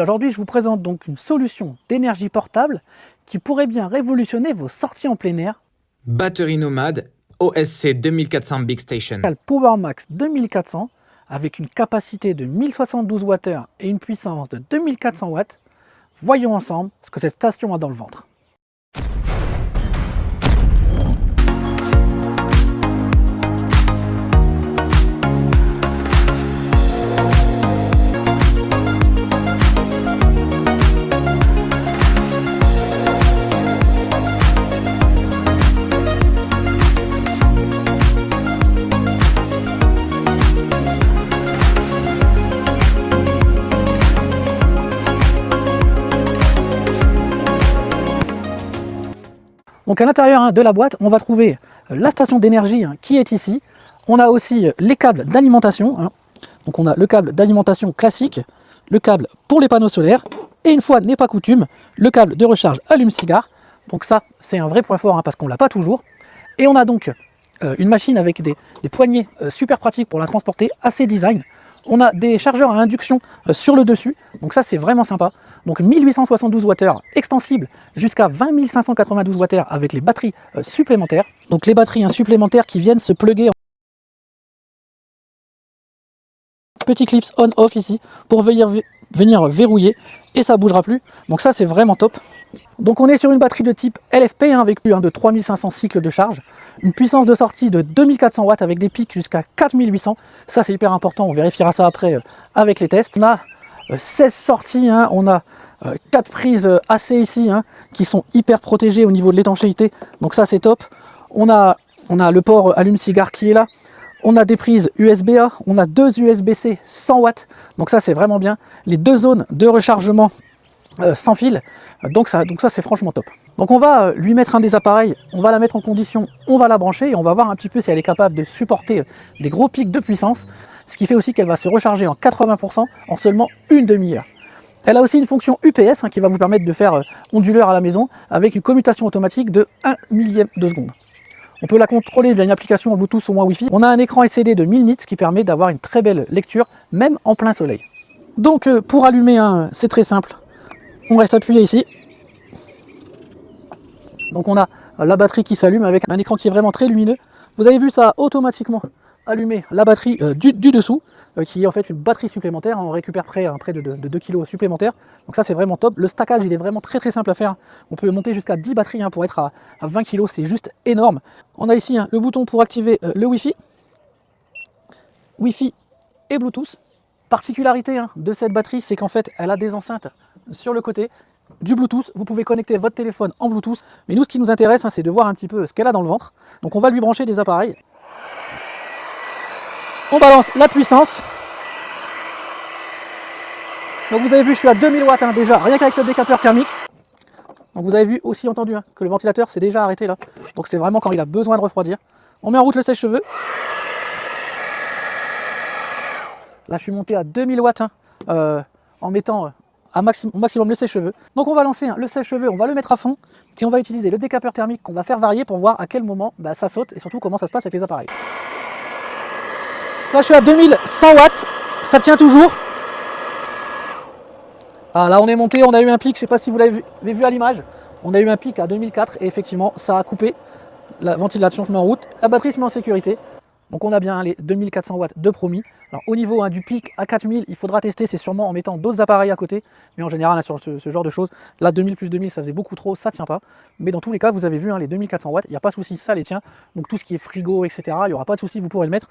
Aujourd'hui, je vous présente donc une solution d'énergie portable qui pourrait bien révolutionner vos sorties en plein air. Batterie nomade OSC 2400 Big Station. PowerMax 2400 avec une capacité de 1072 Wh et une puissance de 2400 watts. Voyons ensemble ce que cette station a dans le ventre. Donc à l'intérieur de la boîte, on va trouver la station d'énergie qui est ici. On a aussi les câbles d'alimentation. Donc on a le câble d'alimentation classique, le câble pour les panneaux solaires, et une fois n'est pas coutume, le câble de recharge allume-cigare. Donc ça, c'est un vrai point fort parce qu'on ne l'a pas toujours. Et on a donc une machine avec des poignées super pratiques pour la transporter, assez design. On a des chargeurs à induction sur le dessus, donc ça c'est vraiment sympa. Donc 1872 Wh extensible jusqu'à 20 592 Wh avec les batteries supplémentaires. Donc les batteries supplémentaires qui viennent se plugger en petit clips on-off ici pour venir verrouiller et ça ne bougera plus. Donc ça c'est vraiment top. Donc on est sur une batterie de type LFP avec plus de 3500 cycles de charge, une puissance de sortie de 2400 watts avec des pics jusqu'à 4800. Ça c'est hyper important, on vérifiera ça après avec les tests. On a 16 sorties, on a 4 prises AC ici qui sont hyper protégées au niveau de l'étanchéité, donc ça c'est top. On a le port allume-cigare qui est là. On a des prises USB-A, on a 2 USB-C 100 watts, donc ça c'est vraiment bien. Les 2 zones de rechargement sans fil, donc ça c'est franchement top. Donc on va lui mettre un des appareils, on va la mettre en condition, on va la brancher et on va voir un petit peu si elle est capable de supporter des gros pics de puissance, ce qui fait aussi qu'elle va se recharger en 80% en seulement une demi-heure. Elle a aussi une fonction UPS qui va vous permettre de faire onduleur à la maison avec une commutation automatique de 1 millième de seconde. On peut la contrôler via une application Bluetooth ou moins Wi-Fi. On a un écran LCD de 1000 nits qui permet d'avoir une très belle lecture, même en plein soleil. Donc pour allumer, c'est très simple. On reste appuyé ici. Donc on a la batterie qui s'allume avec un écran qui est vraiment très lumineux. Vous avez vu, ça a automatiquement allumé la batterie du dessous, qui est en fait une batterie supplémentaire. On récupère près de 2 kg supplémentaires. Donc ça c'est vraiment top. Le stackage il est vraiment très simple à faire. On peut monter jusqu'à 10 batteries pour être à 20 kg, c'est juste énorme. On a ici le bouton pour activer le Wi-Fi. Wi-Fi et Bluetooth. Particularité de cette batterie, c'est qu'en fait elle a des enceintes sur le côté, du Bluetooth, vous pouvez connecter votre téléphone en Bluetooth, mais nous ce qui nous intéresse c'est de voir un petit peu ce qu'elle a dans le ventre. Donc on va lui brancher des appareils. On balance la puissance. Donc vous avez vu, je suis à 2000 watts déjà, rien qu'avec le décapeur thermique. Donc vous avez vu aussi entendu que le ventilateur s'est déjà arrêté là. Donc c'est vraiment quand il a besoin de refroidir. On met en route le sèche-cheveux. Là je suis monté à 2000 watts en mettant au maximum le sèche-cheveux. Donc on va lancer le sèche-cheveux, on va le mettre à fond et on va utiliser le décapeur thermique qu'on va faire varier pour voir à quel moment ça saute et surtout comment ça se passe avec les appareils. Là je suis à 2100 watts, ça tient toujours. Ah, là on est monté, on a eu un pic, je ne sais pas si vous l'avez vu à l'image, on a eu un pic à 2004 et effectivement ça a coupé. La ventilation se met en route, la batterie se met en sécurité. Donc on a bien les 2400 watts de promis. Alors au niveau du pic à 4000, il faudra tester, c'est sûrement en mettant d'autres appareils à côté. Mais en général, sur ce genre de choses, là 2000 plus 2000, ça faisait beaucoup trop, ça tient pas. Mais dans tous les cas, vous avez vu les 2400 watts, il n'y a pas de souci, ça les tient. Donc tout ce qui est frigo, etc., il n'y aura pas de souci, vous pourrez le mettre.